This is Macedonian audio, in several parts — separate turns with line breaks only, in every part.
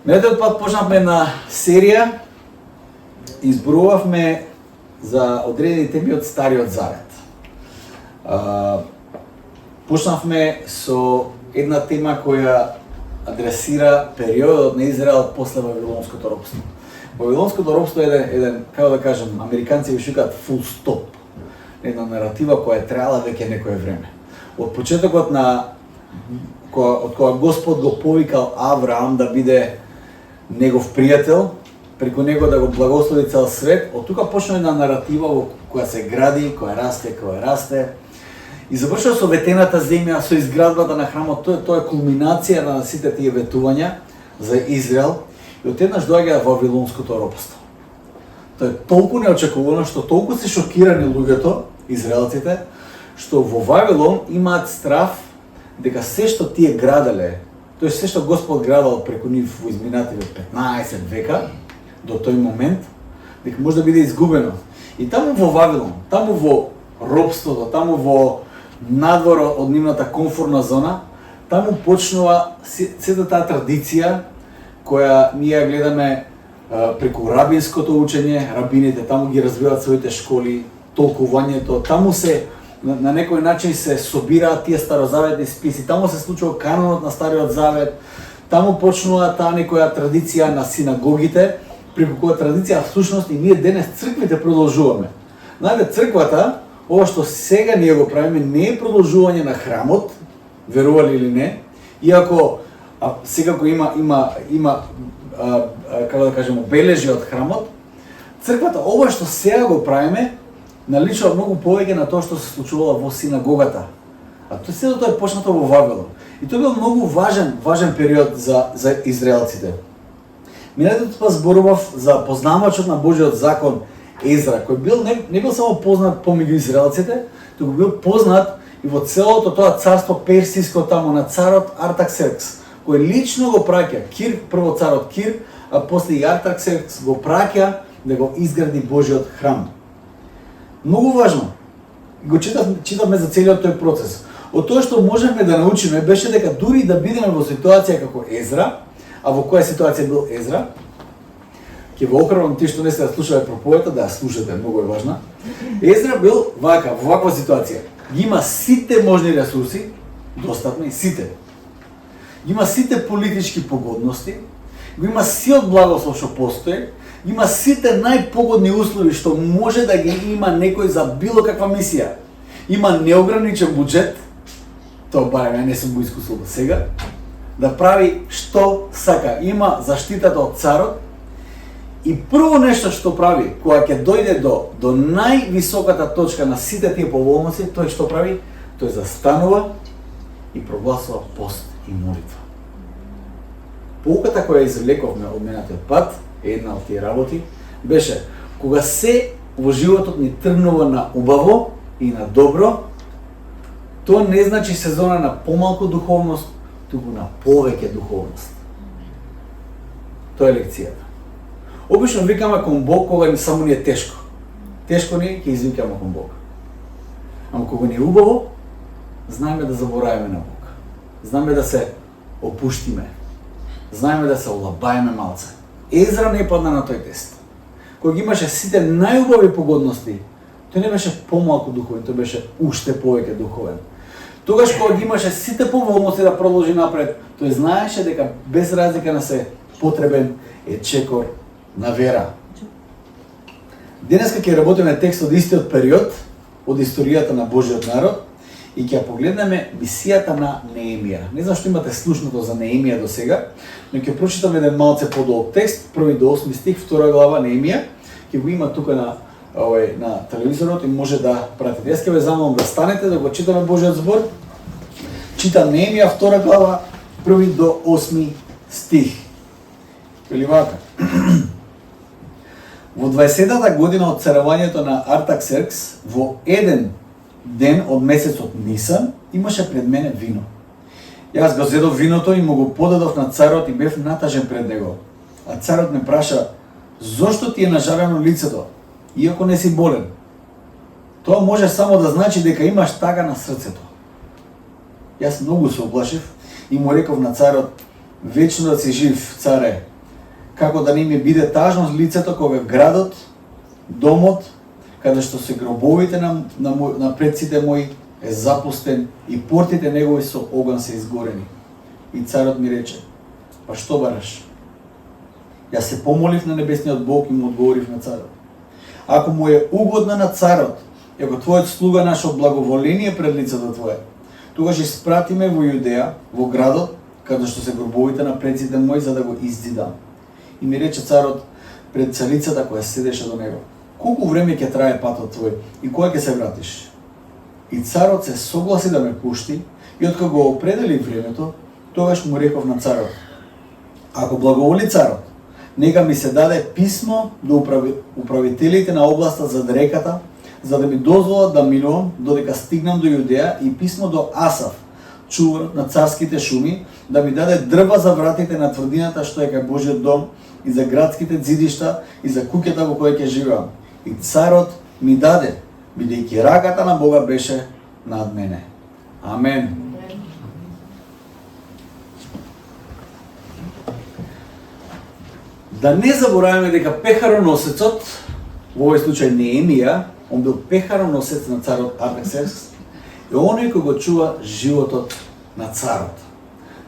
Минатиот пат почнавме на серија, изборувавме за одредени теми од Стариот Завет. Почнавме со една тема која адресира периодот на Израел после Вавилонското робство. Вавилонското робство е еден, како да кажем, американци го викаат full stop. Една наратива која е траела веќе некое време. Од почетокот од кога Господ го повикал Авраам да биде негов пријател, преку него да го благослови цел свет, од тука почна една наратива во која се гради, која расте, и завршува со ветената земја, со изградбата на храмот. Тоа е кулминација на сите тие ветувања за Израел, и одеднаш доаѓа Вавилонското робство. Тоа е толку неочекувано, што толку се шокирани луѓето, израелците, што во Вавилон имаат страв дека се што тие граделе, тој се што Господ градал преку нив во изминативе 15 века до тој момент, дека може да биде изгубено. И таму во Вавилон, таму во робството, таму во надвор од нивната комфортна зона, таму почнува сета таа традиција која ние ја гледаме преку рабинското учење, рабините таму ги развиваат своите школи, толкувањето, таму се на некој начин се собираат тие старозаветни списи, таму се случува канонот на Стариот Завет, таму почнува таа некоја традиција на синагогите, преку која традиција всушност и ние денес црквите продолжуваме. Знаете, црквата, ова што сега ние го правиме, не е продолжување на храмот, верували или не, иако секако има како да кажем, обележи од храмот, црквата, ова што сега го правиме, наличува многу повеќе на тоа што се случувало во синагогата. А сето тоа е почнато во Вавилон. И тоа бил многу важен период за израелците. Минатиот пат зборував за познавачот на Божиот закон Езра, кој бил не бил само познат помеѓу израелците, туку бил познат и во целото тоа царство персиско таму на царот Артаксеркс, кој лично го праќа прво царот Кир, а после и Артаксеркс го праќа да го изгради Божиот храм. Многу важно. Го читавме за целиот тој процес. Од тоа што можеме да научиме беше дека дури да бидеме во ситуација како Езра, а во која ситуација бил Езра, ќе во окрвам тие што не сте да слушале проповедта, да ја слушате, многу е важна. Езра бил во ваква ситуација. Ги има сите можни ресурси, достатни, сите. Ги има сите политички погодности, го има сиот благослов што постои, има сите најпогодни услови што може да ги има некој за било каква мисија. Има неограничен буџет, тоа барем ја не сум го искусил до сега, да прави што сака. Има заштитата од царот и прво нешто што прави, кога ќе дојде до највисоката точка на сите тие поволници, тој што прави? Тој застанува и прогласува пост и молитва. Поуката која извлековме од минатиот пат, една од тие работи, беше кога се во животот ни тргнува на убаво и на добро, тоа не значи сезона на помалку духовност, туку на повеќе духовност. Тоа е лекцијата. Обично викаме кон Бог кога ни само ни е тешко. Тешко ни ќе извикаме кон Бог. Ама кога ни е убаво, знаеме да забораваме на Бог. Знаеме да се опуштиме. Знаеме да се олабаеме малце. Езра не падна на тој тест. Кога имаше сите најубави погодности, тој не беше помалку духовен, тој беше уште повеќе духовен. Тогаш кога имаше сите поволности да продолжи напред, тој знаеше дека без разлика на се потребен е чекор на вера. Денеска ќе работиме текст од истиот период, од историјата на Божиот народ, и ќе погледнеме мисијата на Неемија. Не знам што имате слушнато за Неемија до сега, но ќе прочитаме еден малце подолг текст, 1 до 8 стих, 2 глава Неемија, ќе го има тука на телевизорот и може да пратите. Јас ќе ве замолам да станете да го читаме Божиот збор. Читам Неемија 2 глава, 1 до 8 стих. Вели вака. Во 20-та година од царувањето на Артаксеркс, во еден ден од месецот Нисан, имаше пред мене вино. Јас го зедов виното и му го подадов на царот и бев натажен пред него. А царот ме праша: зошто ти е нажарено лицето, иако не си болен? Тоа може само да значи дека имаш тага на срцето. Јас многу се оплашив и му реков на царот: вечно да си жив, царе, како да не ми биде тажно лицето кога градот, домот, каде што се гробовите на предците мои е запустен и портите негови со оган се изгорени. И царот ми рече: па што бараш? Јас се помолив на небесниот Бог и му одговорив на царот: ако му е угодно на царот, и ако твојот слуга нашо благоволение пред лицето твое, тогаш испратиме во Јудеја, во градот, каде што се гробовите на предците мои, за да го издидам. И ми рече царот пред царицата која седеше до него: колку време ќе трае патот твој и кога ќе се вратиш? И царот се согласи да ме пушти, и откако го определи времето, тогаш му реков на царот: ако благоволи царот, нека ми се даде писмо до управителите на областа за реката, за да ми дозволат да минувам додека стигнам до Јудеја, и писмо до Асав, чувар на царските шуми, да ми даде дрва за вратите на тврдината што е кај Божиот дом, и за градските ѕидишта, и за куќата во која ќе живеам. И царот ми даде, бидејќи раката на Бога беше над мене. Амен. Да не забораваме дека пехароносецот, во овој случај Неемија, он бил пехароносец на царот Артаксеркс, и оној кој го чува животот на царот.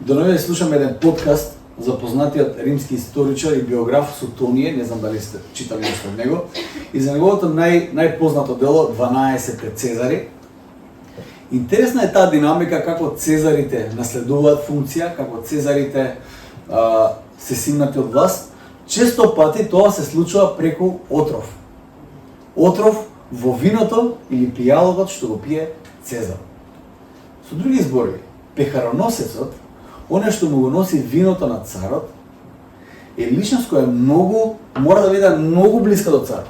До нови слушаме еден подкаст за познатиот римски историчар и биограф Сутоние, не знам дали сте читали нешто од него, и за неговото најпознато дело 12 Цезари. Интересна е таа динамика како цезарите наследуваат функција, како цезарите се симнати од власт. Често пати тоа се случува преку отров. Отров во виното или пијалокот што го пие Цезар. Со други зборови, пехароносецот, оне што му го носи виното на царот, е личност која мора да биде многу блиска до царот.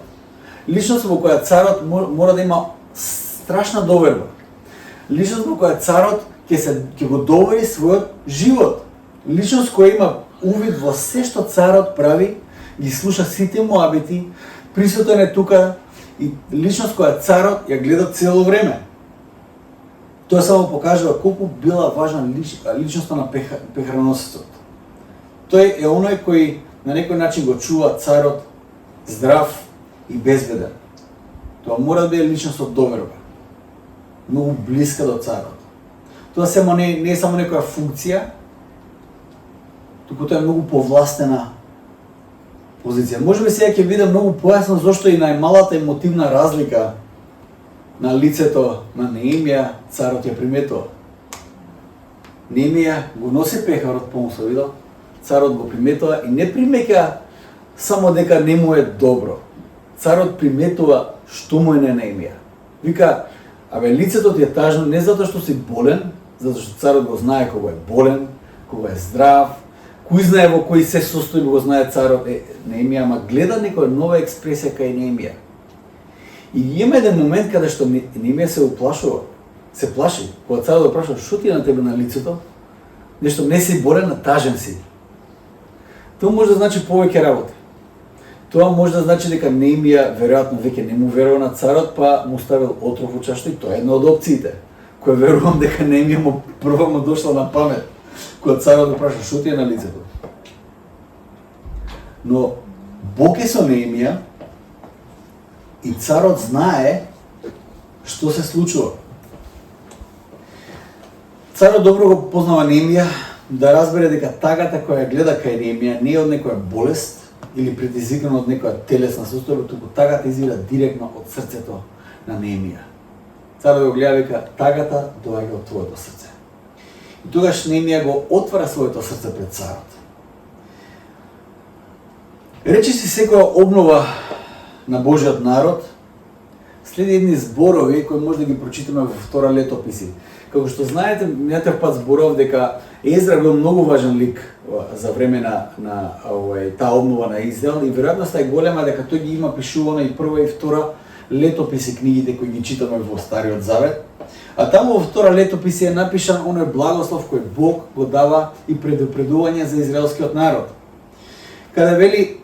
Личност во која царот мора да има страшна доверба. Личност во која царот ќе го довери својот живот. Личност која има увид во се што царот прави, ги слуша сите му абити, присутен е тука, и личност која царот ја гледа цело време. Тоа само покажува колку била важна личноста на пехароносецот. Тој е оној кој на некој начин го чува царот здрав и безбеден. Тоа мора да биде личност од доверба, многу блиска до царот. Тоа само не е само некоја функција, туку тоа е многу повластена позиција. Можеби сега ќе видам многу појасно зошто и најмалата емотивна разлика на лицето на Неемија царот ја приметува. Неемија го носи пехарот помусо, видел? Царот го приметува и не примеќа само дека не му е добро. Царот приметува што му е на Неемија. Вика: абе, лицето ти е тажно не затоа што си болен, затоа што царот го знае кога е болен, кога е здрав, кој знае во кој се состои, го знае царот. Неемија, ама гледа некоја нова експресија кај Неемија. И има еден момент каде што Неемија се уплашува, се плаши, кога царот го праша: што ти е на тебе на лицето? Нешто не си болен, а тажен си. Тоа може да значи повеќе работи. Тоа може да значи дека Неемија веројатно веќе не му верува на царот, па му ставил отров во чашата, и тоа е една од опциите, која верувам дека Неемија прво му дошла на памет, кога царот го праша: што ти е на лицето? Но Бог е со Неемија и царот знае што се случува. Царот добро го познава Неемија, да разбере дека тагата која гледа кај Неемија не е од некоја болест или предизвикана од некоја телесна состојба, туку тагата извира директно од срцето на Неемија. Царот го гледа, вика: тагата доаѓа од твоето срце. И тогаш Неемија го отвара своето срце пред царот. Речи си секоја обнова на Божиот народ следи едни зборови кои може да ги прочитаме во втора летописи. Како што знаете, минатиот пат зборував дека Езра бил многу важен лик за време на таа обнова на Израел, и веројатноста е голема дека тој ги има пишувано и прва и втора летописи, книгите кои ги читаме во Стариот Завет. А таму во втора летописи е напишан оној благослов кој Бог го дава и предупредување за израелскиот народ. Каде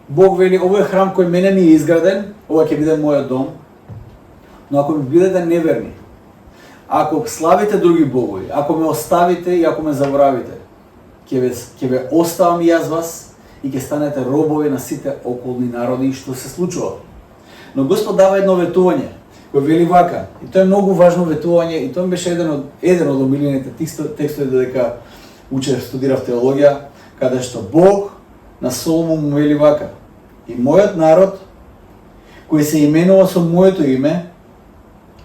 Бог вели: овој храм кој мене ми е изграден, ова ќе биде мојот дом, но ако ми бидете неверни, ако славите други богови, ако ме оставите и ако ме заборавите, ќе ве оставам и јас вас, и ќе станете робови на сите околни народи, што се случува. Но Господ дава едно ветување, кој вели вака, и тоа е многу важно ветување, и тоа беше еден од омилените текстови додека учев, студирав теологија, каде што Бог на Соломон му вели вака: и мојот народ, кој се именува со моето име,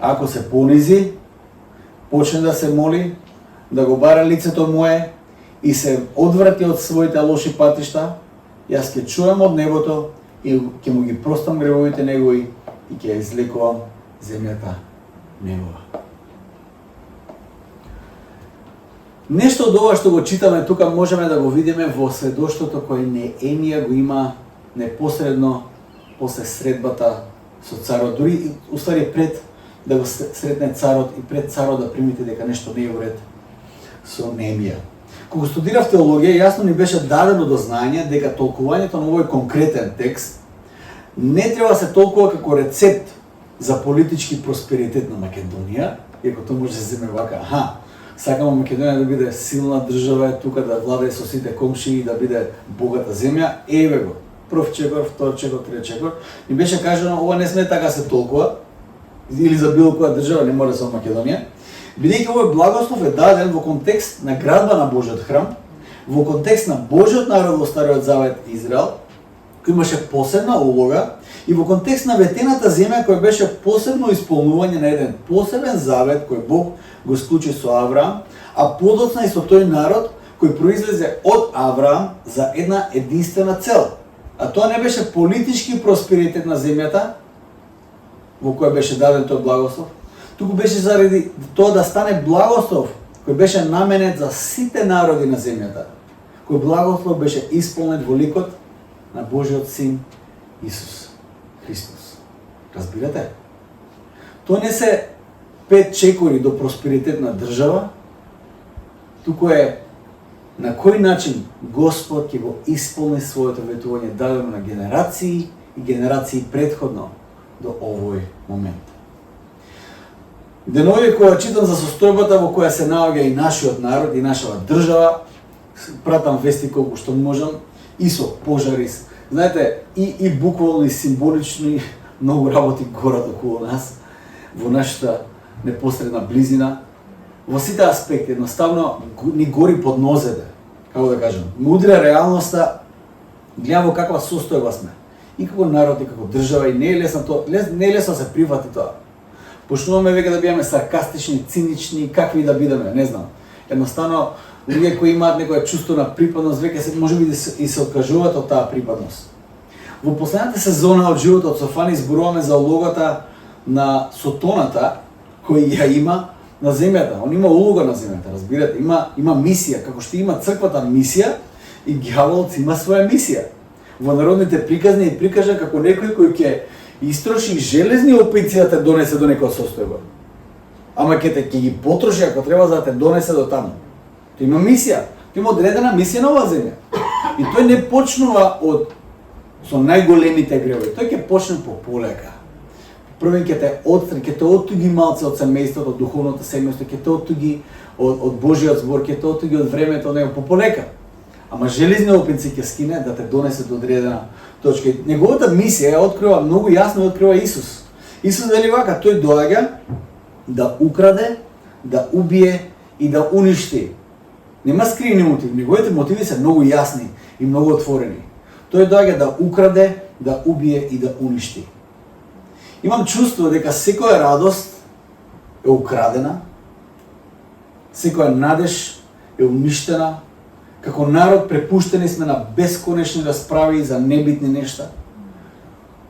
ако се понизи, почне да се моли, да го бара лицето мое и се одврати од своите лоши патишта, јас ќе чуам од небото и ќе му ги простам гревовите негови и ќе излекувам земјата негова. Нешто од ова што го читаме тука можеме да го видиме во сведоштвото кој Неемија го има непосредно после средбата со царот, дури уствари пред да го сретне царот и пред царот да примите дека нешто не е уред со Неемија. Кога студирав теологија, јасно ни беше дадено до знање дека толкувањето на овој конкретен текст не треба да се толкува како рецепт за политички просперитет на Македонија, иако тоа може да се земе вака: сакаме Македонија да биде силна држава, тука да владее со сите комшии и да биде богата земја, еве го. Прв чекор, втор чекор, трет чекор. Ни беше кажано, ова не сме така се толкува, или за било која држава, не може само Македонија, бидејќи овој благослов е даден во контекст на градба на Божиот храм, во контекст на Божиот народ во Стариот Завет Израел, кој имаше посебна улога, и во контекст на ветената земја која беше посебно исполнување на еден посебен завет кој Бог го склучи со Авраам, а подоцна и со тој народ кој произлезе од Авраам за една единствена цел. А тоа не беше политички просперитет на земјата во која беше даден тој благослов, туку беше заради тоа да стане благослов кој беше наменет за сите народи на земјата. Кој благослов беше исполнет во ликот на Божиот син Исус Христос. Разбирате? Тоа не се 5 чекори до просперитет на држава, туку е на кој начин Господ ќе го исполни своето ветување дадено на генерации и генерации претходно до овој момент. Денови кога читам за состојбата во која се наоѓа и нашиот народ и нашава држава, пратам вести колку што можам, и со пожари. Знаете, и буквално и символично многу работи горат околу нас, во нашата непосредна близина. Во сите аспекти, едноставно ни гори под нозете, како да кажем. Мудра реалноста, гледам во каква состојба сме. И како народ, и како држава, и не е лесно тоа, не е лесно да се прифати тоа. Почнуваме веќе да бидеме саркастични, цинични, какви да бидеме, не знам. Едноставно, луѓе кои имаат некоја чувство на припадност, веќе се можеби и се откажуваат од таа припадност. Во последната сезона од животот со Фани зборуваме за улогата на сотоната кој ја има на земјата. Он има улога на земјата, разбирате, има мисија, како што има црквата мисија, и ѓаволот има своја мисија. Во народните приказни и прикажа како некој кој ќе истроши железни опици да те донесе до некоја состојба. Ама ќе ги потроши ако треба за да те донесе до таму. Тој има мисија, тој има одредена мисија на оваа земја. И тој не почнува со најголемите гревови, тој ќе почне по полека. Првен ќе те отстри, ќе те оттуги малце од семејството, од духовното семејство, ќе те оттуги од Божиот збор, ќе те оттуги од времето од него по полека. Ама железни опинци ќе скине да те донесе до одредена точка. Неговата мисија ја открива многу јасно, открива Исус. Исус вели вака, тој доаѓа да украде, да убие и да уништи. Нема скривени мотиви, неговите мотиви се многу јасни и многу отворени. Тој доаѓа да украде, да убие и да уништи. Имам чувство дека секоја радост е украдена, секоја надеж е уништена, како народ препуштени сме на бесконечни расправи за небитни нешта.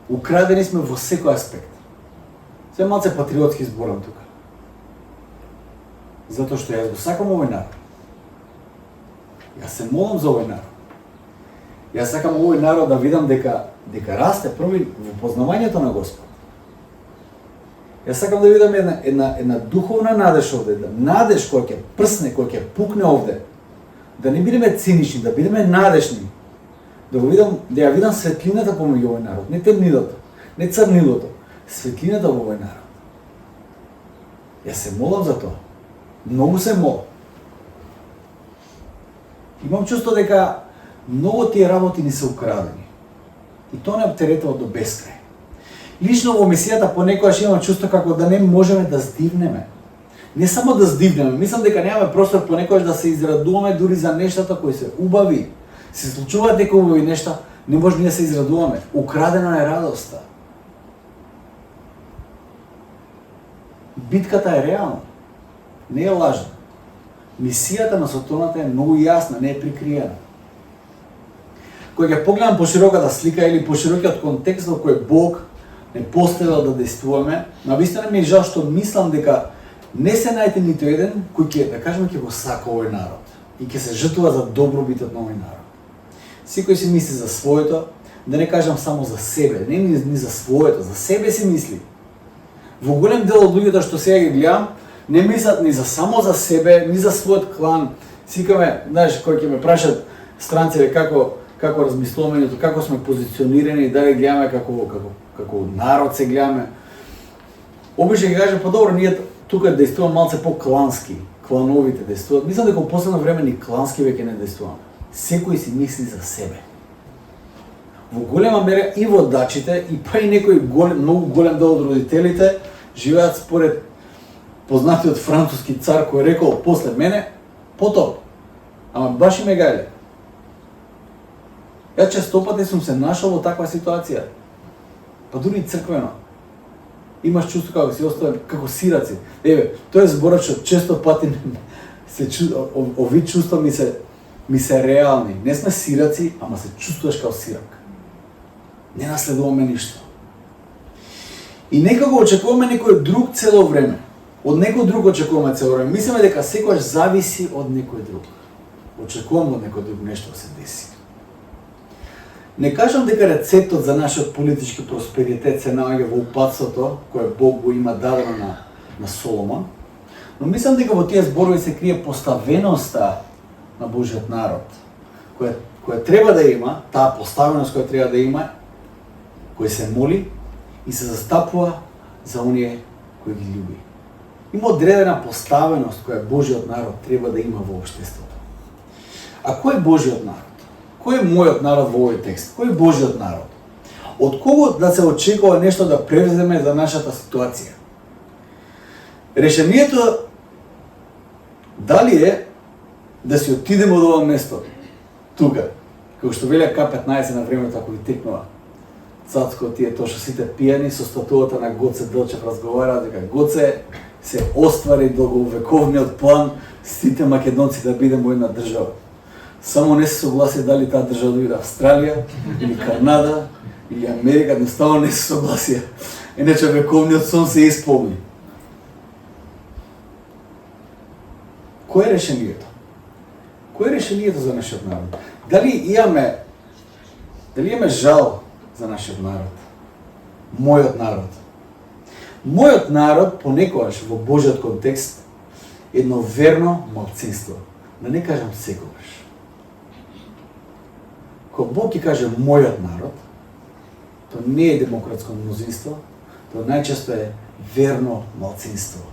Украдени сме во секој аспект. Се малце патриотски зборам тука. Затоа што јас го сакам овој народ. Јас се молам за овој народ. Јас сакам овој народ да видам дека расте први во познавањето на Господ. Јас сакам да видам една духовна надеж овде, надеж која ќе прсне, која ќе пукне овде. Да не бидеме цинични, да бидеме надежни. Да ја видам светлината помеѓу овој народ, не темнилото, не црнилото, светлината во овој народ. Јас се молам за тоа. Многу се молам. Имам чувство дека Многу тие работи ни се украдени. И тоа не оптеретува до бескрај. Лично во мисијата понекогаш имам чувство како да не можеме да здивнеме. Не само да здивнеме, мислам дека немаме простор понекогаш да се израдуваме дури за нештата кои се убави. Се случуваат дека убави нешта, не може ние да се израдуваме. Украдена е радоста. Битката е реална. Не е лажна. Мисијата на Сотоната е многу јасна, не е прикриена. Кога ќе погледам пошироката слика или поширокиот контекст во кој Бог не поставил да действуваме, навистина ми е жал што мислам дека не се најде ниту еден кој ќе, да кажеме, ќе го сака овој народ и ќе се жртвува за добробитот на овој народ. Секој си мисли за своето, да не кажам само за себе, не ни за своето, за себе си мисли. Во голем дел од луѓето што сега ги гледам, не мислат ни за само за себе, ни за својот клан. Сикаме, знаеш, кој ќе ме прашат странците како размислуваме, како сме позиционирани, дали гледаме како народ се гледаме. Обично ќе кажа, по-добро ние тука действуваме малце по-клански, клановите действуваат. Мислам дека во последно време ни клански веќе не действуваме. Секој си мисли за себе. Во голема мера и водачите, и па и некој многу голем дел од родителите живеат според познатиот француски цар кој рекол после мене потоп. Ама баш и ме гајле. Ја честопати сум се нашол во таква ситуација. Па дури и црквено. Имаш чувство како си оставен како сираци. Еве, тоа е зборот што често пати ови чувства ми се реални. Не сме сираци, ама се чувствуваш како сирак. Не наследуваме ништо. И некако очекуваме некој друг цело време. Од некој друг очекуваме цело време. Мислиме дека секојаш зависи од некој друг. Очекуваме од некој друг нешто да се деси. Не кажам дека рецептот за нашиот политички просперитет се наоѓа во упатството кое Бог го има дадено на Соломон, но мислам дека во тие зборови се крие поставеноста на Божиот народ, која треба да има, таа поставеност која треба да има, кој се моли и се застапува за оние кои ги љуби. Има одредена поставеност која Божиот народ треба да има во општеството. А кој е Божиот народ? Кој е мојот народ во овој текст? Кој е Божиот народ? Од кого да се очекува нешто да превземе за нашата ситуација? Решението дали е да си отидеме од ова место, тука, како што велја К15 на времето ако ви текнува. Цацко тие тоа што сите пијани со статуата на Гоце Делчев разговараат дека Гоце се оствари долговековниот план сите македонци да бидеме во една држава. Само не се согласи дали таа држава да биде Австралија, или Канада, или Америка, едноставно не се согласија. Иначе вековниот сон се исполни. Кој е решението? Кој е решението за нашиот народ? Дали имаме жал за нашиот народ? Мојот народ. Мојот народ понекогаш во Божиот контекст едно верно малцинство. Да не кажам секогаш. Кога Бог ќе каже мојот народ, тоа не е демократско мнозинство, тоа најчесто е верно малцинство.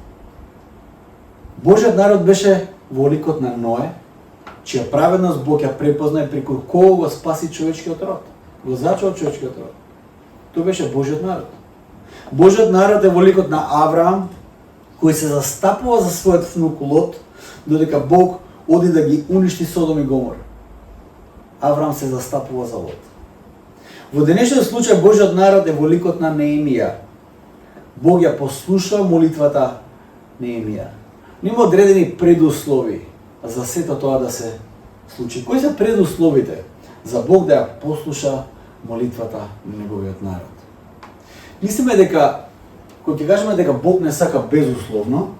Божиот народ беше во ликот на Ное, чија праведност Бог ја препозна и преку кого го спаси човечкиот род. Го зачува човечкиот род. Тоа беше Божиот народ. Божиот народ е во ликот на Авраам, кој се застапува за својот внук Лот, додека Бог оди да ги уништи Содом и Гомора. Авраам се застапува за Лот. Во денешниот случај Божиот народ е во ликот на Неемија. Бог ја послуша молитвата Неемија. Нема одредени предуслови за сето тоа да се случи. Кои се предусловите за Бог да ја послуша молитвата на неговиот народ? Мислиме дека, кога ќе кажеме дека Бог не сака безусловно,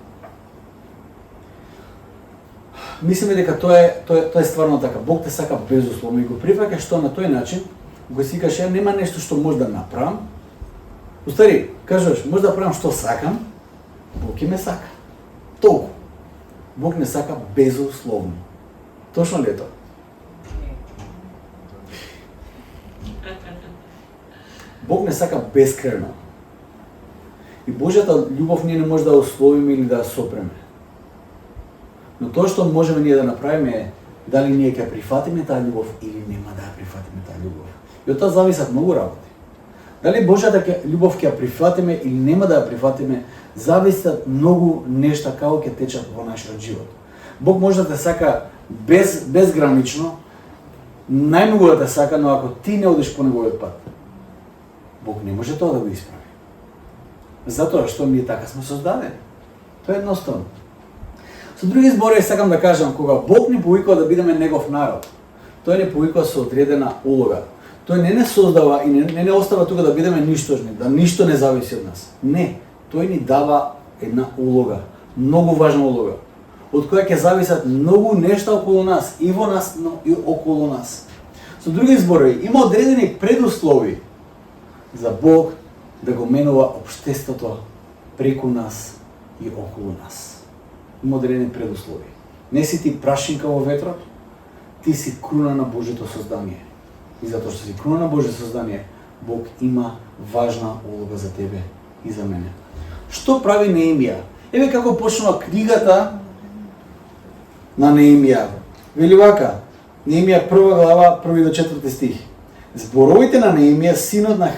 мислиме дека тоа е стварно така. Бог те сака безусловно и го прифаќа што на тој начин, го си каже, нема нешто што може да направам. Устари, кажеш, може да правам што сакам, Бог ќе ме сака. Толку. Бог не сака безусловно. Точно ли е тоа? Бог не сака бескрајно. И Божјата љубов ние не може да условиме или да ја сопреме. Но тоа што можеме ние да направиме е дали ние ќе прифатиме таа љубов или нема да ја прифатиме таа љубов. И од тоа зависат многу работи. Дали Божјата љубов ќе ја прифатиме или нема да ја прифатиме, зависат многу нешта како ќе течат во нашиот живот. Бог може да те сака безгранично, најмногу да те сака, но ако ти не одиш по неговиот пат, Бог не може тоа да го исправи. Затоа што ние така сме создадени. Тоа е едноставно. Со други зборови сакам да кажам, кога Бог ни повикува да бидеме негов народ, тој ни повикува со одредена улога. Тој не создава и не остава тука да бидеме ништожни, да ништо не зависи од нас. Не, тој ни дава една улога, многу важна улога, од која ќе зависат многу нешта околу нас, и во нас, но и околу нас. Со други зборови, има одредени предуслови за Бог да го менува општеството преку нас и околу нас. Има одредени предуслови. Не си ти прашинка во ветрот, ти си круна на Божјото создание. И затоа што си круна на Божјото создание, Бог има важна улога за тебе и за мене. Што прави Неемија? Еве како почнува книгата на Неемија. Вели вака, Неемија 1 глава, 1 до 4 стих. Зборовите на Неемија, синот на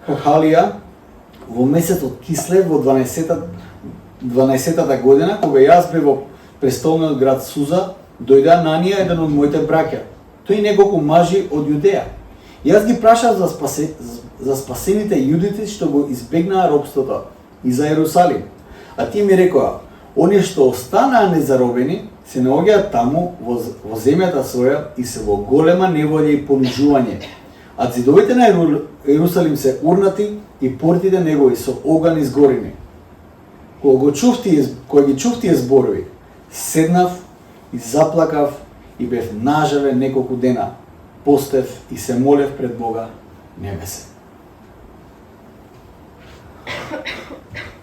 Хахалија, во месецот Кислев во 12-та година, кога јас бев во престолниот град Суза, дојде Ананија, еден од моите браќа, тој и неколку мажи од Јудеја. Јас ги прашав за спасените јудите што го избегнаа робството и за Ерусалим. А тие ми рекоа, оние што останаа незаробени, се наоѓаат таму во земјата своја и се во голема неволја и понижување. А зидовите на Ерусалим се урнати и портите негови со оган изгорени. Кога ги чув тие зборови, седнав и заплакав и бев нажален неколку дена. Постев и се молев пред Бога небесен.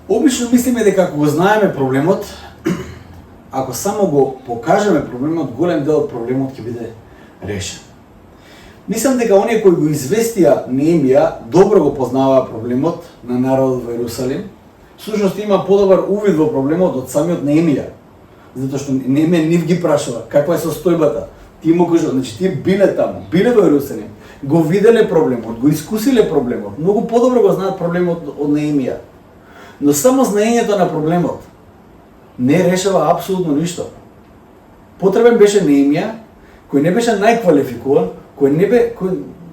Обично мислиме дека ако го знаеме проблемот, ако само го покажеме проблемот, голем дел од проблемот ќе биде решен. Мислам дека оние кои го известија Неемија добро го познаваа проблемот на народот во Ерусалим. Всушност има подобар увид во проблемот од самиот Неемија. Затоа што Неемија нив ги прашува каква е состојбата. Тие му кажува, значи тие биле таму, биле во Ерусалим, го виделе проблемот, го искусиле проблемот, многу подобро го знаат проблемот од Неемија. Но само знаењето на проблемот не решава апсолутно ништо. Потребен беше Неемија, кој не беше најквалификуван, кој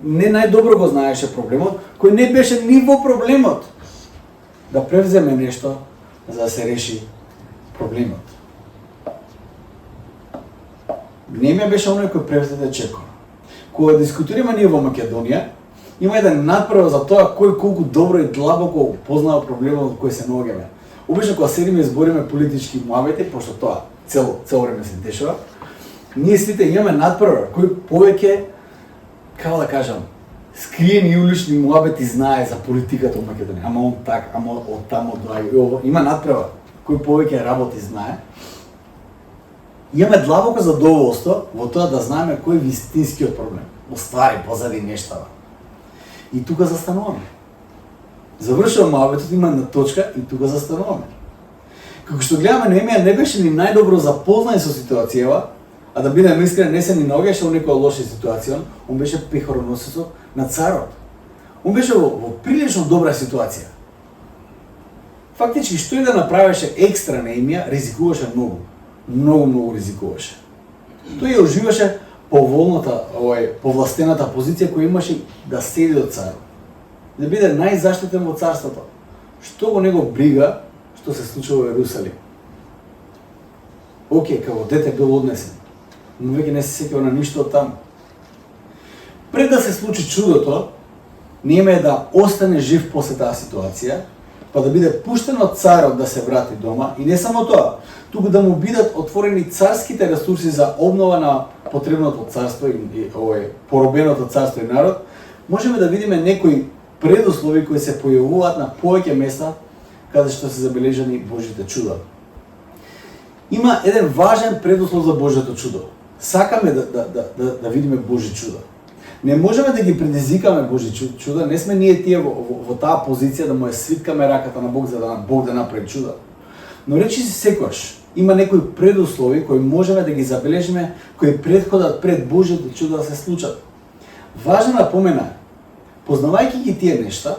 не најдобро го знаеше проблемот, кој не беше ни во проблемот, да превземе нешто за да се реши проблемот. Неемија беше оној кој превзеде чекор. Кога дискутираме ние во Македонија, има еден надправа за тоа кој колку добро и длабоко познава проблемот во кој се наоѓаме. Обично кога седиме и збориме политички муабети, пошто тоа цело време се дешава, ние сите имаме надправа кој повеќе, како да кажам, скриени и улични муабети знае за политиката во Македонија. Ама он так, ама од таму доаѓа. Има надправа кој повеќе работи знае. Имаме длабоко задоволство во тоа да знаеме кој е вистинскиот проблем. Оствари позади нештава. И тука застануваме. Завршува муабетот, има една точка и тука застануваме. Како што гледаме, Неемија не беше ни најдобро запознан со ситуацијава, а да бидеме искрени, не се ни наоѓаше во некоја лоша ситуација, он беше пехороносецот на царот. Он беше во прилично добра ситуација. Фактички, што и да направеше екстра Неемија, ризикуваше многу. Многу ризикуваше. Тој ја уживаше повластената позиција која имаше да седи до царот. Да биде најзаштитен во царството. Што го него брига што се случува во Ерусалим. Океј, како дете бил однесен, но веќе не се сеќава на ништо од таму. Пред да се случи чудото, Неемија да остане жив после таа ситуација, па да биде пуштен од царот да се врати дома, и не само тоа, туку да му бидат отворени царските ресурси за обнова на потребното царство и поробеното царство и народ, можеме да видиме некои предуслови кои се појавуваат на повеќе места каде што се забележани Божите чуда. Има еден важен предуслов за Божјото чудо. Сакаме да видиме Божи чуда. Не можеме да ги предизвикаме Божи чуда, не сме ние тие во таа позиција да му ја свиткаме раката на Бог за да Бог да направи чуда. Но речи си секогаш, има некои предуслови кои можеме да ги забележиме, кои претходат пред Божјите чуда да се случат. Важна напомена, познавајќи ги тие нешта,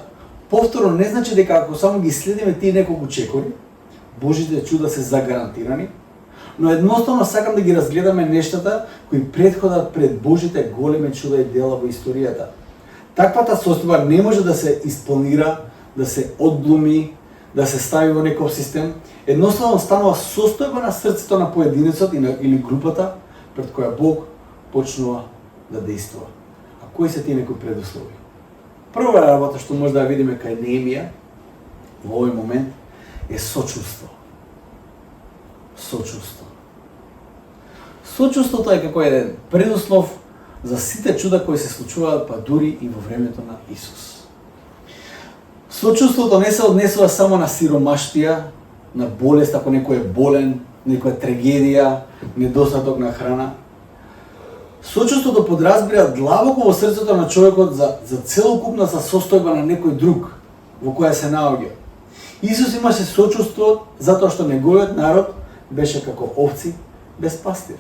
повторно не значи дека ако само ги следиме тие неколку чекори, Божите чуда се загарантирани, но едноставно сакам да ги разгледаме нештата кои претходат пред Божите големи чуда и дела во историјата. Таквата состојба не може да се исполнира, да се одблуми, да се стави во некој систем. Едноставно станува состојба на срцето на поединецот или групата пред која Бог почнува да действува. А кои се тие некои предуслови? Прва работа што може да ја видиме кај Неемија во овој момент е сочувство. Сочувство. Сочувството е како еден предуслов за сите чуда кои се случуваат па дури и во времето на Исус. Сочувството не се однесува само на сиромаштија, на болест ако некој е болен, некоја трагедија, недостаток на храна. Сочувството подразбира длабоко во срцето на човекот за целокупната состојба на некој друг во која се наоѓа. Исус имаше сочувство затоа што неговиот народ беше како овци без пастир.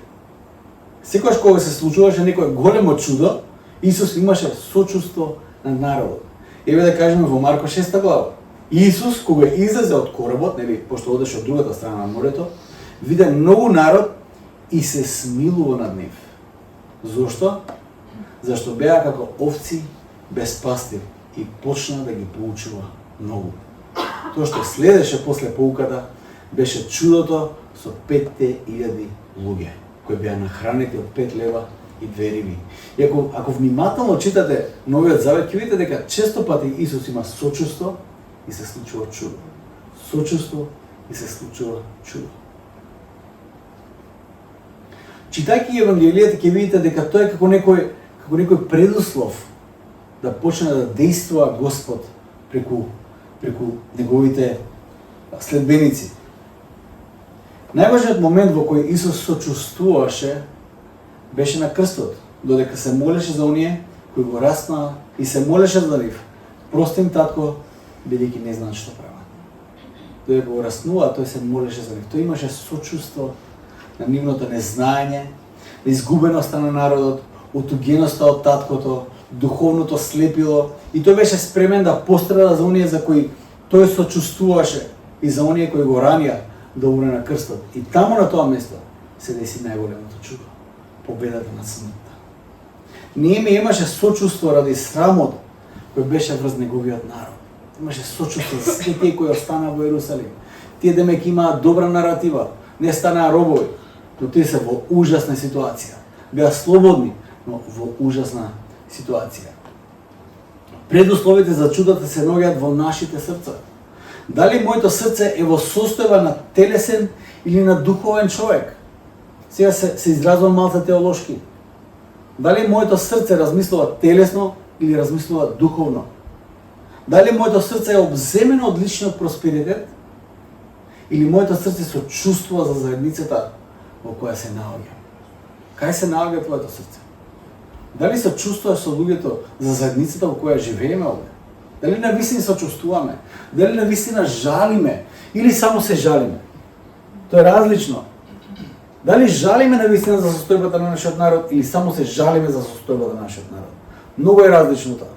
Секогаш кога се случуваше некој големо чудо, Исус имаше сочувство на народот. Еве да кажеме во Марко 6 глава. Исус кога излезе од коработ, нели, пошто одеше од другата страна на морето, виде многу народ и се смилува над нив. Зошто? Зашто беа како овци без пастир и почна да ги поучува многу. Тоа што следеше после поуката беше чудото со 5000 луѓе кои беа нахранети од 5 лева и 2 риби. И ако внимателно читате Новиот Завет, ќе видите дека често пати Исус има сочувство и се случува чудо. Сочувство и се случува чудо. Читајќи Евангелијата ќе видите дека тоа е како некој предуслов да почне да действува Господ преку неговите следбеници. Најважниот момент во кој Исус сочувствуваше беше на крстот, додека се молеше за оние кои го распнаа и се молеше за нив. Прости им татко, бидејќи не знаат што прават. Додека го распнува, тој се молеше за нив. Тој имаше сочувство на нивното незнаење, на изгубеноста на народот, отугеноста од таткото, духовното слепило, и тој беше спремен да пострада за оние за кои тој сочувствуваше и за оние кои го ранија да умре на крстот. И таму на тоа место се деси најголемото чудо, победата над смртта. Неемија имаше сочувство ради срамот кој беше врз неговиот народ. Имаше сочувство за сите тие кои останаа во Ерусалим. Тие демек имаат добра наратива, не станаа робови, но тие се во ужасна ситуација. Беа слободни, но во ужасна ситуација. Предусловите за чудата се наоѓаат во нашите срца. Дали моето срце е во состојба на телесен или на духовен човек? Сега се изразвам малце теолошки. Дали моето срце размислува телесно или размислува духовно? Дали моето срце е обземено од личниот просперитет или моето срце се чувствува за заедницата во која се наоѓа? Кај се наоѓа твоето срце? Дали се чувствуваш со луѓето за заедницата во која живееме овде? Дали навистина се чувствуваме? Дали навистина жалиме или само се жалиме? Тоа е различно. Дали жалиме навистина за состојбата на нашиот народ или само се жалиме за состојбата на нашиот народ? Многу е различно тоа.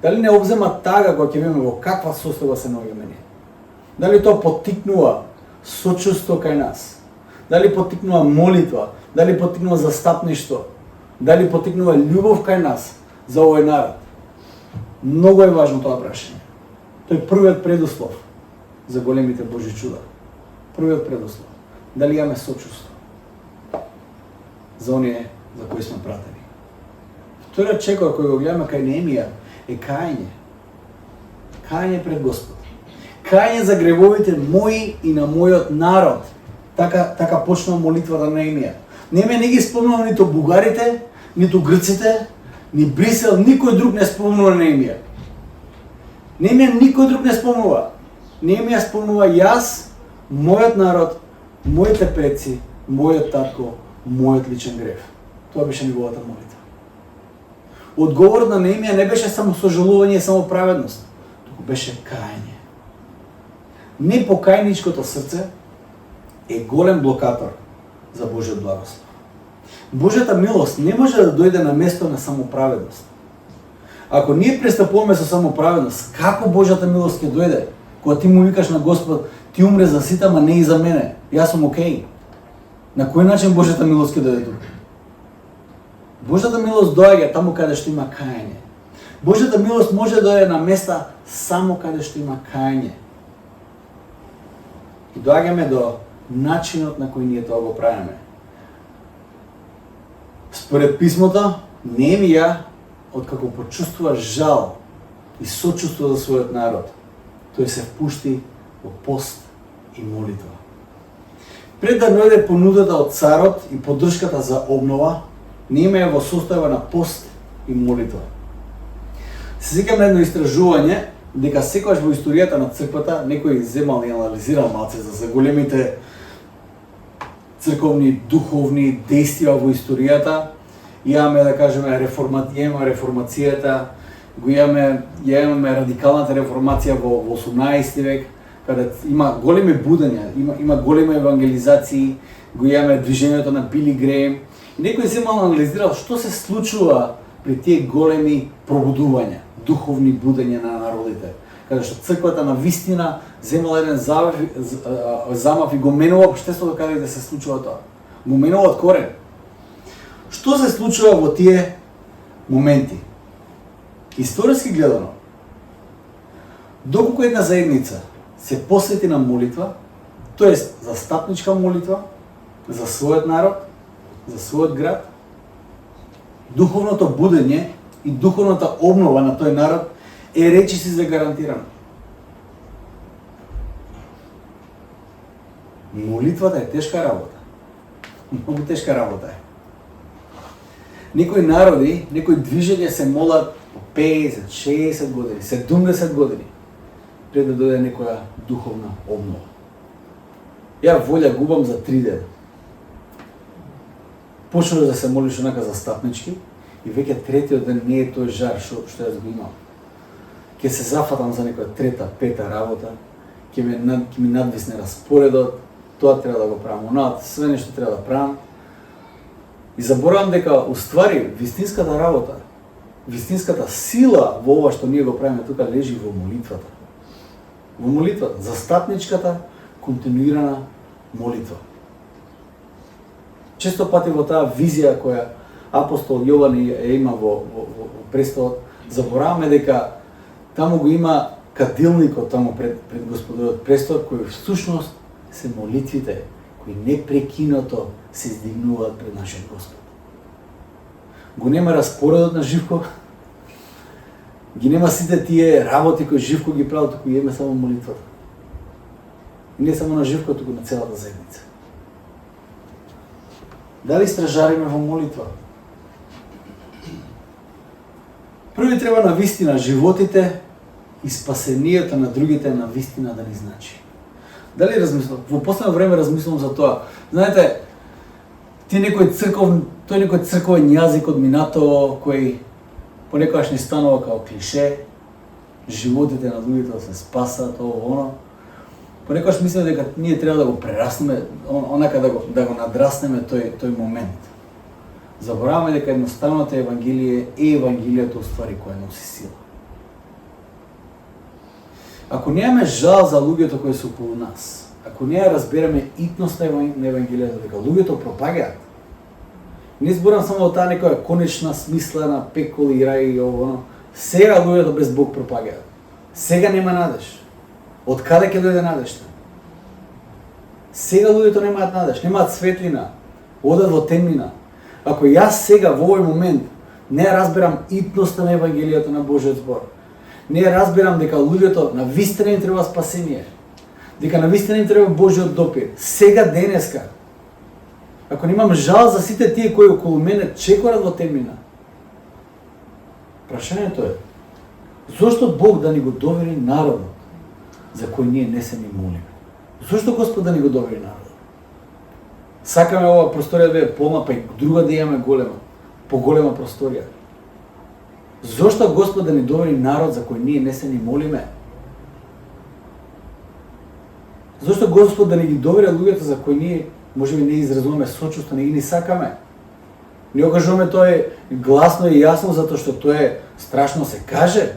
Дали не обзема тага кога ќе видиме во каква состојба се наоѓаме ние? Дали тоа поттикнува сочувство кај нас? Дали поттикнува молитва? Дали поттикнува застапништво? Дали поттикнува љубов кај нас за овој народ? Многу е важно тоа прашање. Тој е првиот предуслов за големите Божји чуда. Првиот предуслов. Дали имаме сочувство за оние за кои сме пратени? Вториот чекор кој го гледаме кај Неемија е кајање. Кајање пред Господ. Кајање за гревовите мои и на мојот народ. Така почнува молитвата на Неемија. Неемија не ги спомнува ниту бугарите, ниту грците, ни Брисел, никој друг не спомнува Неемија. Неемија никој друг не спомнува. Неемија спомнува јас, мојот народ, моите предци, мојот татко, мојот личен грев. Тоа беше неговата молитва. Одговорот на Неемија не беше само сожалување и само праведност, туку беше кајање. Не покајничкото срце, е голем блокатор за Божјиот благослов. Божјата милост не може да дојде на место на самоправедност. Ако ние пристапуваме со самоправедност, како Божјата милост ќе дојде? Кога ти му викаш на Господ, ти умре за сите, ама не и за мене. Јас сум окей. На кој начин Божјата милост ќе дојде тука? Божјата милост доаѓа таму каде што има кајање. Божјата милост може да дојде на места само каде што има кајање. И доаѓаме до начинот на кој ние тоа го правиме. Според писмото, Неемија, откако почувствува жал и сочувство за својот народ, тој се впушти во пост и молитва. Пред да дојде понудата од царот и поддршката за обнова, Неемија во состојба на пост и молитва. Се сеќавам на едно истражување дека секогаш во историјата на црквата некој земал и анализирал малце за големите црковни духовни действија во историјата. Имаме да кажеме реформацијата, имаме радикалната реформација во 18 век, каде има големи будења, има големи евангелизации, го имаме движењето на Били Греем. И некој земал анализирал што се случува при тие големи пробудувања, духовни будења на народите, каде што црквата на вистина земала еден замав и го менува општеството каде се случува тоа. Го менува од корен. Што се случува во тие моменти? Историски гледано, доколку една заедница се посвети на молитва, тоест застапничка молитва за својот народ, за својот град, духовното будење и духовната обнова на тој народ е речиси загарантирано. Молитвата е тешка работа. Многу тешка работа е. Некои народи, некои движења се молат по 50, 60 години, 70 години пред да дојде некоја духовна обнова. Ја волја губам за 3 дена. Почнуваш да се молиш онака застапнички и веќе третиот ден не е тој жар што јас го имам. Ќе се зафатам за некоја трета, пета работа, ќе ми надвисне распоредот, тоа треба да го правам, онаат све нешто треба да правам. И заборавам дека уствари вистинската работа, вистинската сила во ова што ние го правиме тука лежи во молитвата. Во молитвата, застапничката, континуирана молитва. Често пати во таа визија која апостол Јован ја има во престолот, забораваме дека таму го има кадилникот таму пред Господовиот престол, кој всушност се молитвите кои непрекинато се издигнуваат пред нашиот Господ. Го нема распоредот на Живко, ги нема сите тие работи кои Живко ги прави, туку има само молитвата. И не само на Живко, туку на целата заедница. Дали стражариме во молитва? Први треба на вистина животите и спасението на другите на вистина да ни значи. Дали размислам? Во последно време размислам за тоа. Знаете, тој некој црковен јазик од минато кој понекогаш ни станува као клише, животите на другите да се спасат, оно. Понекогаш мислам дека ние треба да го прераснеме, онака да го надраснеме тој момент. Забораваме дека едноставната Евангелие е Евангелието уствари која носи сила. Ако немаме жал за луѓето кои се околу нас, ако не ја разбереме итност на Евангелието, дека луѓето пропагаат, не зборам само од таа некоја конечна смислена пекол и рај и ово, сега луѓето без Бог пропагаат. Сега нема надеж. Од каде ќе дојде надежта? Сега луѓето немаат надеж, немаат светлина, одат во темнина. Ако јас сега во овој момент не ја разберам итноста на Евангелието на Божиот збор, не ја разберам дека луѓето на вистина им треба спасение, дека на вистина им треба Божиот допир, сега денеска, ако немам жал за сите тие кои околу мене чекорат во темнина, прашањето е, зошто Бог да ни го довери народот за кој ние не се ни молиме? Зошто Господ да ни го довери народот? Сакаме ова просторија да е полна, па и друга да имаме голема, поголема просторија. Зошто Господ да ни довери народ за кој ние не се ни молиме? Зошто Господ да не ги доверя луѓето за кои ние можеби не изразуваме сочувство, не ги сакаме. Не окажуваме тоа е гласно и јасно затоа што тоа е страшно се каже.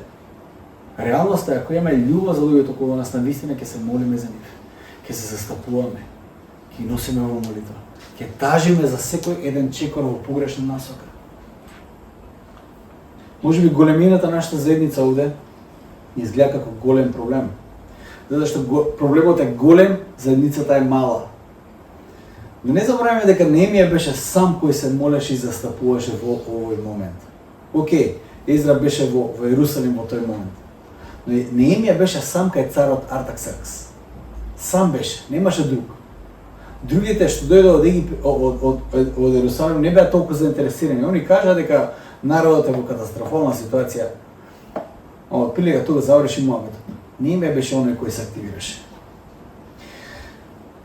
Реалноста е ако имаме љубов за луѓето околу нас, навистина ќе се молиме за нив, ќе се застапуваме, ќе носиме во молитва, ќе тажиме за секој еден чекор во погрешна насока. Можеби големината на нашата заедница овде изгледа како голем проблем. Затоа што проблемот е голем, заедницата е мала. Но не забравяме дека Неемија беше сам кој се молеше и застапуваше во овој момент. Океј, Езра беше во Јерусалим во тој момент. Но Неемија беше сам кај царот Артаксеркс. Сам беше, немаше друг. Другите што дојдоа од Јерусалим не беа толку заинтересирани. Они кажаа дека народот е во катастрофална ситуација. Од прилика тога заврши муабетот. Неемија беше оној кој се активираше.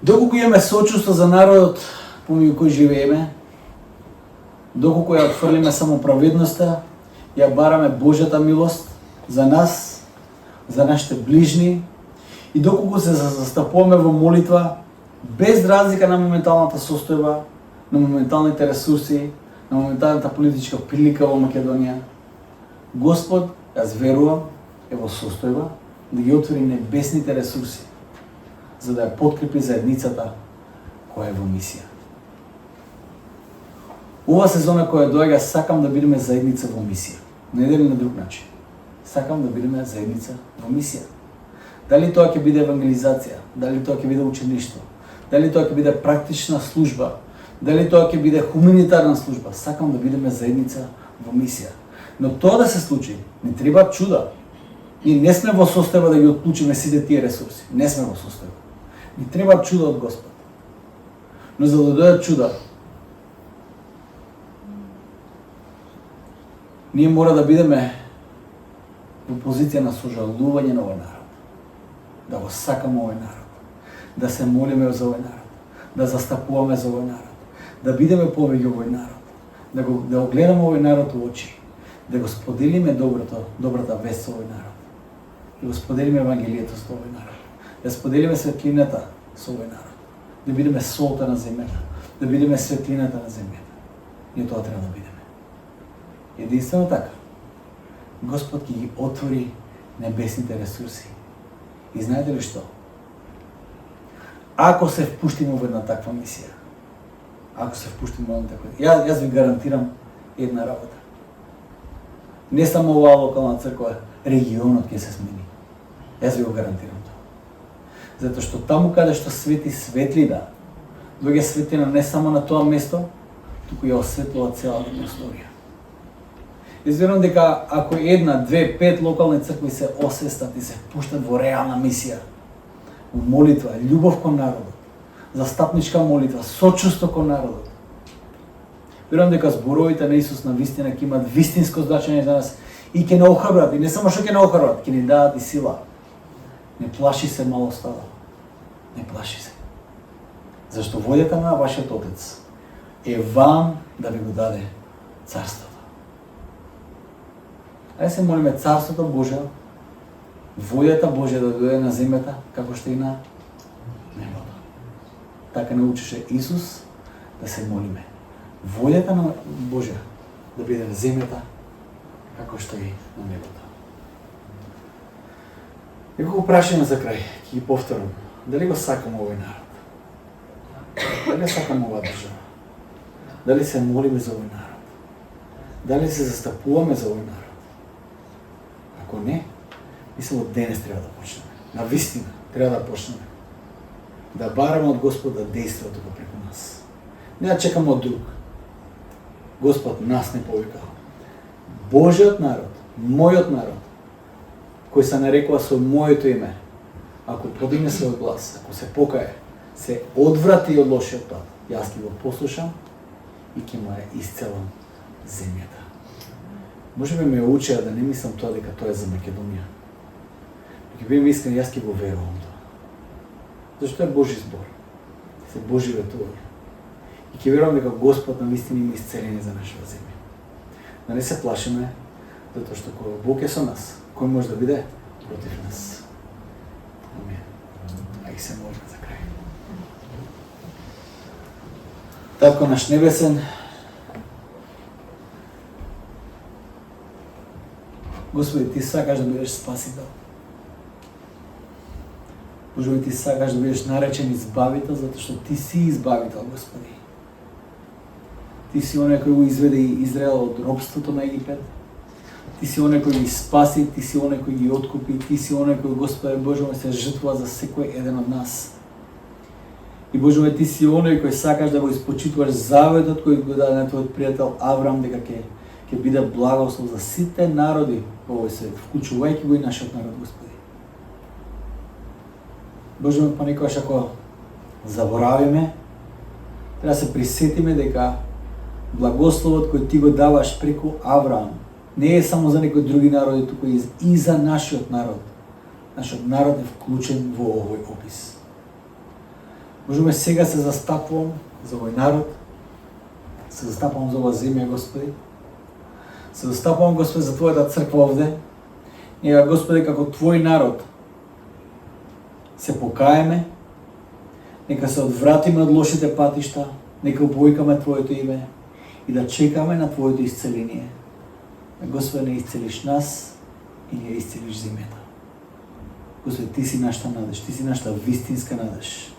Доколку имаме сочувство за народот помеѓу кој живееме, доколку ја отфрлиме само праведноста, ја бараме Божјата милост за нас, за нашите ближни, и доколку се застапуваме во молитва, без разлика на моменталната состојба, на моменталните ресурси, на моменталната политичка прилика во Македонија, Господ, јас верувам, е во состојба да ги отвори небесните ресурси, за да ја подкрепи заедницата која е во мисија. Ова сезона која доаѓа, сакам да бидеме заедница во мисија. Не дали на друг начин. Сакам да бидеме заедница во мисија. Дали тоа ќе биде евангелизација, дали тоа ќе биде учеништво, дали тоа ќе биде практична служба, дали тоа ќе биде хуманитарна служба, сакам да бидеме заедница во мисија. Но тоа да се случи, не треба чуда. Ние не сме во состојба да ги отклучиме сите тие ресурси. Не сме во состојба. Ни треба чуда од Господ. Но за да дојдат чуда, ние мора да бидеме во позиција на сожалување на овој народ. Да го сакаме овој народ. Да се молиме за овој народ. Да застапуваме за овој народ. Да бидеме повеќе овој народ. Да го гледаме овој народ во очи. Да го споделиме добрата вест со овој народ. Да го споделиме евангелието со овој народ. Да споделиме светлината со овој народ. Да бидеме солта на земјата. Да бидеме светлината на земјата. Ние тоа треба да бидеме. Единствено така, Господ ќе ги отвори небесните ресурси. И знаете ли што? Ако се впуштиме во една таква мисија, јас ви гарантирам една работа. Не само оваа локална црква, регионот ќе се смени. Јас ви го гарантирам тоа. Затоа што таму каде што свети светлина, доаѓа светлина не само на тоа место, туку ја осветлува целата просторија. Изверувам дека ако една, две, пет локални цркви се освестат и се впуштат во реална мисија, во молитва, љубов кон народот, застапничка молитва, сочувство кон народот, верувам дека зборовите на Исус на вистина ќе имат вистинско значење за нас и ќе не охрабрат, и не само што ќе не охрабрат, ќе ни дадат и сила. Не плаши се, мало стадо. Не плаши се. Зашто волјата на вашиот Отец е вам да ви го даде царството. Ајде се молиме Царството Божјо, волјата Божја да дојде на земјата, како што и на небото. Така научеше Исус да се молиме. Волјата на Божја да биде на земјата, како што и на небото. И го прашаме за крај, ќе ги повторам, дали го сакаме овој народ? Дали сакаме оваа држава? Дали се молиме за овој народ? Дали се застапуваме за овој народ? Ако не, мислам од денес треба да почнеме. На вистина треба да почнеме. Да бараме од Господ да дејства тука преку нас. Не да чекаме од друг. Господ нас не повикал. Божиот народ, мојот народ, кој се нарекува со моето име, ако подигне свој глас, ако се покае, се одврати од лошиот пат, јас ќе го послушам и ќе му ја исцелам земјата. Може би ме учеа да не мислам тоа дека тоа е за Македонија. Ќе бидем искрени, јас ќе го верувам тоа. Зашто е Божи збор. Се Божи ветување. И ќе верувам дека Господ на вистина има исцеление за нашата земја. Да не се плашиме, затоа што кога Бог е со нас, кој може да биде против нас? Амин. и се молим за крај. Татко наш небесен, Господи, Ти сакаш да бидеш спасител. Боже, Ти сакаш да бидеш наречен избавител, затоа што Ти си избавител, Господи. Ти си оној кој го изведе Израел од робството на Египет. Ти си оној кој ги спаси, Ти си оној кој ги откупи, Ти си оној кој, Господи Боже мой, се жртвува за секој еден од нас. И Боже мой, Ти си оној кој сакаш да го испочитуваш заветот кој го даде на Твојот пријател Аврам, дека ќе биде благослов за сите народи во овој свет, вклучувајќи го и нашиот народ, Господи. Боже мой, понекогаш ако заборавиме, треба да се присетиме дека благословот кој Ти го даваш преку Авраам не е само за некои други народи, туку и за нашиот народ. Нашиот народ е вклучен во овој опис. Можеме сега се застапувам за овој народ, се застапувам за оваа земја, Господи. Се застапувам, Господи, за Твојата црква овде. Нека, Господи, како Твој народ се покаеме, нека се одвратиме од лошите патишта, нека упоикаме Твоето име и да чекаме на Твоето исцеление. Господи, не исцелиш нас и не исцелиш земјата. Господи, Ти си нашата надеж, Ти си нашата вистинска надеж.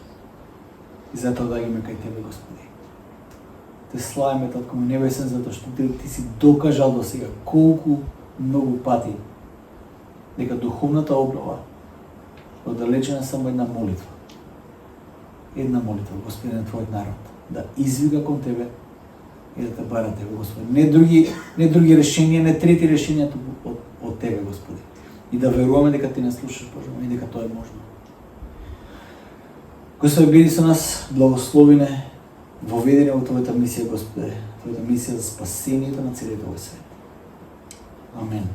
И затоа доаѓаме кај Тебе, Господи. Те славиме, Татко ми небесен, затоа што Ти си докажал до сега колку многу пати дека духовната обнова оддалечена само една молитва. Една молитва, Господи, на Твојот народ, да извика кон Тебе и да Те бара Тебе, Господи. Не други решенија, не трети решенија од Тебе, Господи. И да веруваме дека Ти не слушаш, Боже, и дека тоа е можно. Господи, биди со нас, благослови не, воведи во Твојата мисија, Господи, Твојата мисија за спасението на целиот овој свет. Амен.